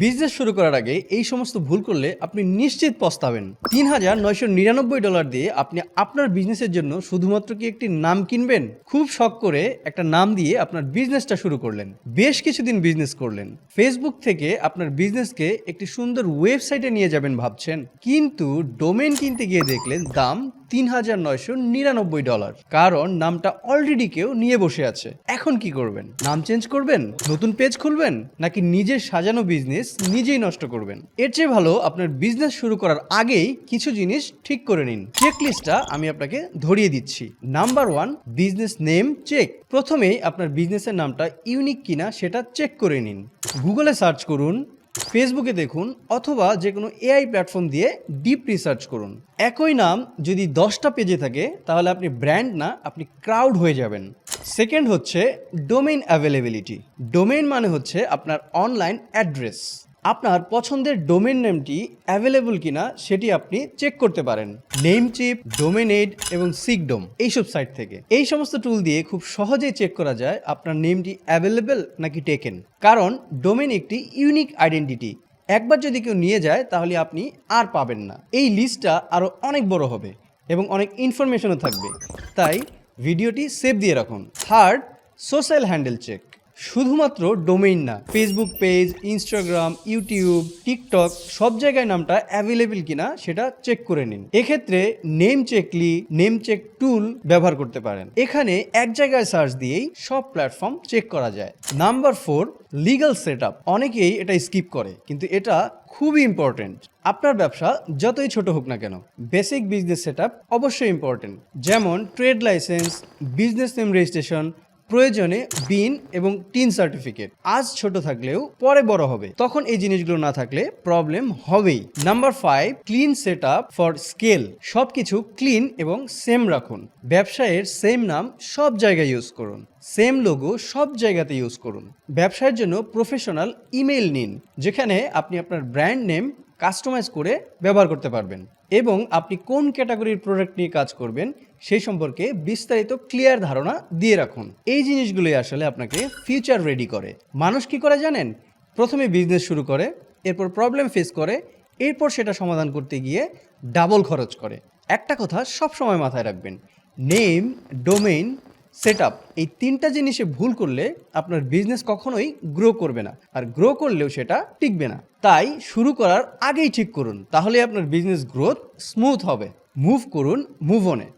Business শুরু করার আগে এই সমস্ত ভুল করলে আপনি নিশ্চিত পস্তাবেন। $৩,৯৯৯ দিয়ে আপনি আপনার বিজনেসের জন্য শুধুমাত্র কি একটি নাম কিনবেন? খুব শখ করে একটা নাম দিয়ে আপনার বিজনেসটা শুরু করলেন, বেশ কিছুদিন বিজনেস করলেন, ফেসবুক থেকে আপনার বিজনেসকে একটি সুন্দর ওয়েবসাইটে নিয়ে যাবেন ভাবছেন, কিন্তু ডোমেইন কিনতে গিয়ে দেখলেন দাম $৩,৯৯৯। কারণ নামটা অলরেডি কেউ নিয়ে বসে আছে। এখন কি করবেন? নাম চেঞ্জ করবেন, নতুন পেজ খুলবেন, নাকি নিজের সাজানো বিজনেস নিজেই নষ্ট করবেন? এর চেয়ে ভালো আপনার বিজনেস শুরু করার আগেই কিছু জিনিস ঠিক করে নিন। চেকলিস্টটা আমি আপনাকে ধরিয়ে দিচ্ছি। Number 1, business name check. প্রথমেই আপনার বিজনেসের নামটা ইউনিক কিনা সেটা চেক করে নিন। গুগলে সার্চ করুন, ফেসবুকে দেখুন, অথবা যে কোনো এআই প্ল্যাটফর্ম দিয়ে ডিপ রিসার্চ করুন। একই নাম যদি 10টা পেজে থাকে তাহলে আপনি ব্র্যান্ড না, আপনি ক্রাউড হয়ে যাবেন। সেকেন্ড হচ্ছে ডোমেইন অ্যাভেলেবিলিটি। ডোমেইন মানে হচ্ছে আপনার অনলাইন অ্যাড্রেস। আপনার পছন্দের ডোমেইন নেমটি অ্যাভেলেবল কিনা সেটি আপনি চেক করতে পারেন নেমচিপ, ডোমেইনএড এবং সিগডোম এইসব সাইট থেকে। এই সমস্ত টুল দিয়ে খুব সহজেই চেক করা যায় আপনার নেমটি অ্যাভেলেবল নাকি টেকেন। কারণ ডোমেইন একটি ইউনিক আইডেন্টিটি। একবার যদি কেউ নিয়ে যায় তাহলে আপনি আর পাবেন না। এই লিস্টটা আরও অনেক বড় হবে এবং অনেক ইনফরমেশনও থাকবে, তাই ভিডিওটি সেভ দিয়ে রাখুন। Third, social handle check. শুধুমাত্র ডোমেইন না, Facebook page, Instagram, YouTube, TikTok সব জায়গায় নামটা অ্যাভেলেবল কিনা সেটা চেক করে নিন। এক্ষেত্রে নেম চেকলি, নেম চেক টুল ব্যবহার করতে পারেন। এখানে এক জায়গায় সার্চ দিয়েই সব প্ল্যাটফর্ম চেক করা যায়। Number 4, legal setup. অনেকেই এটা স্কিপ করে, কিন্তু এটা খুবই ইম্পর্টেন্ট। আপনার ব্যবসা যতই ছোট হোক না কেন, বেসিক বিজনেস সেটআপ অবশ্যই ইম্পর্টেন্ট। যেমন trade licence, business name registration, প্রয়োজনে বিন এবং টিন সার্টিফিকেট। আজ ছোট থাকলেও পরে বড় হবে, তখন এই জিনিসগুলো না থাকলে প্রবলেম হবেই। Number 5, clean set up for scale. সবকিছু ক্লিন এবং সেম রাখুন। ব্যবসায়ের সেম নাম সব জায়গায় ইউজ করুন, সেম লোগো সব জায়গাতে ইউজ করুন। ব্যবসায়ের জন্য প্রফেশনাল ইমেল নিন, যেখানে আপনি আপনার ব্র্যান্ড নেম কাস্টমাইজ করে ব্যবহার করতে পারবেন এবং আপনি কোন ক্যাটাগরির প্রোডাক্ট নিয়ে কাজ করবেন সেই সম্পর্কে বিস্তারিত ক্লিয়ার ধারণা দিয়ে রাখুন। এই জিনিসগুলোই আসলে আপনাকে ফিউচার রেডি করে। মানুষ কি করে জানেন? প্রথমে বিজনেস শুরু করে, এরপর প্রবলেম ফেস করে, এরপর সেটা সমাধান করতে গিয়ে ডাবল খরচ করে। একটা কথা সব সময় মাথায় রাখবেন, নেম, ডোমেইন, সেটআপ এই 3টা জিনিসে ভুল করলে আপনার বিজনেস কখনোই গ্রো করবে না, আর গ্রো করলেও সেটা টিকবে না। তাই শুরু করার আগেই ঠিক করুন, তাহলে আপনার বিজনেস গ্রোথ স্মুথ হবে। মুভ করুন, মুভ অনে।